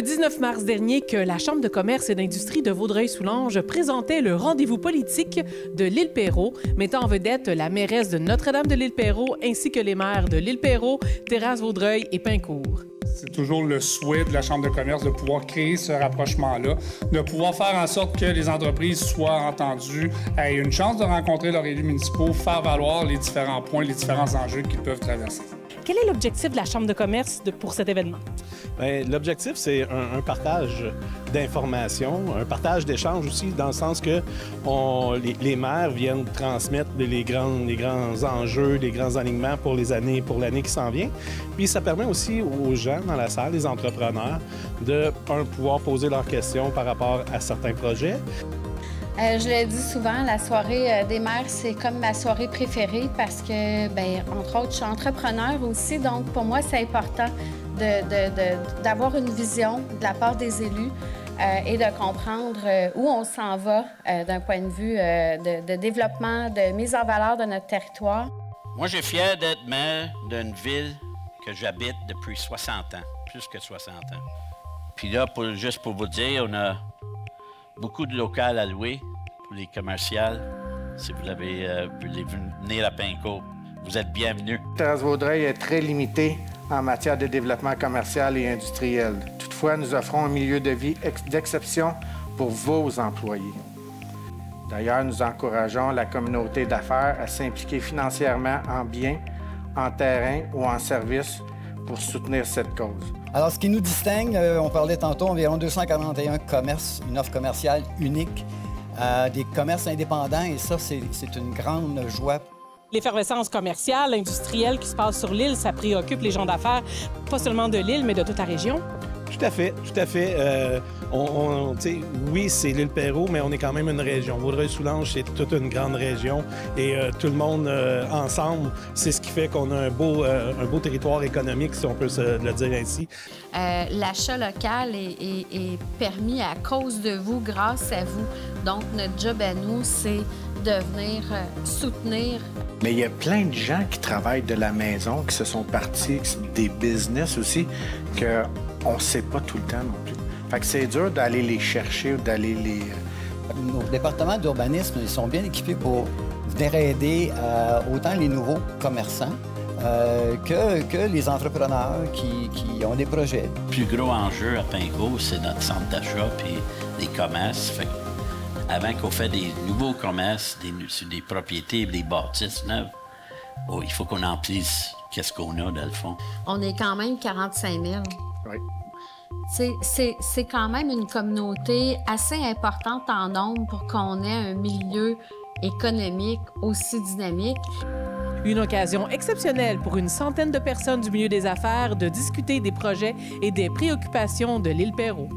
le 19 mars dernier que la Chambre de commerce et d'industrie de Vaudreuil-Soulanges présentait le rendez-vous politique de l'île Perrot, mettant en vedette la mairesse de Notre-Dame de l'île Perrot ainsi que les maires de l'île Perrot, Terrasse-Vaudreuil et Pincourt. C'est toujours le souhait de la Chambre de commerce de pouvoir créer ce rapprochement-là, de pouvoir faire en sorte que les entreprises soient entendues, aient une chance de rencontrer leurs élus municipaux, faire valoir les différents points, les différents enjeux qu'ils peuvent traverser. Quel est l'objectif de la Chambre de commerce pour cet événement? L'objectif, c'est un partage d'informations, un partage d'échanges aussi, dans le sens que les maires viennent transmettre les grands enjeux, les grands alignements pour l'année qui s'en vient. Puis ça permet aussi aux gens dans la salle, les entrepreneurs, de pouvoir poser leurs questions par rapport à certains projets. Je le dis souvent, la soirée des maires, c'est comme ma soirée préférée parce que, entre autres, je suis entrepreneur aussi. Donc, pour moi, c'est important d'avoir une vision de la part des élus et de comprendre où on s'en va d'un point de vue de développement, de mise en valeur de notre territoire. Moi, j'ai fier d'être maire d'une ville que j'habite depuis 60 ans, plus que 60 ans. Puis là, juste pour vous dire, on a beaucoup de locales à louer pour les commerciales. Si vous voulez venir à Pincourt, vous êtes bienvenus. Terrasse-Vaudreuil est très limité en matière de développement commercial et industriel. Toutefois, nous offrons un milieu de vie d'exception pour vos employés. D'ailleurs, nous encourageons la communauté d'affaires à s'impliquer financièrement en biens, en terrain ou en services pour soutenir cette cause. Alors, ce qui nous distingue, on parlait tantôt, environ 241 commerces, une offre commerciale unique, des commerces indépendants, et ça, c'est une grande joie. L'effervescence commerciale, industrielle qui se passe sur l'île, ça préoccupe les gens d'affaires, pas seulement de l'île, mais de toute la région. Tout à fait, tout à fait. Oui, c'est l'île Perrot, mais on est quand même une région. Vaudreuil-Soulanges, c'est toute une grande région et tout le monde ensemble, c'est ce qui fait qu'on a un beau territoire économique, si on peut le dire ainsi. L'achat local est permis à cause de vous, grâce à vous. Donc, notre job à nous, c'est de venir soutenir. Mais il y a plein de gens qui travaillent de la maison, qui se sont partis, des business aussi, qu'on ne sait pas tout le temps non plus. Fait que c'est dur d'aller les chercher ou d'aller les... Nos départements d'urbanisme, ils sont bien équipés pour venir aider autant les nouveaux commerçants que les entrepreneurs qui ont des projets. Le plus gros enjeu à Pincourt, c'est notre centre d'achat et les commerces. Fait avant qu'on fait des nouveaux commerces, sur des propriétés, des bâtisses neuves, il faut qu'on emplisse qu'est-ce qu'on a dans le fond. On est quand même 45 000. Oui. C'est quand même une communauté assez importante en nombre pour qu'on ait un milieu économique aussi dynamique. Une occasion exceptionnelle pour une centaine de personnes du milieu des affaires de discuter des projets et des préoccupations de l'île Perrot.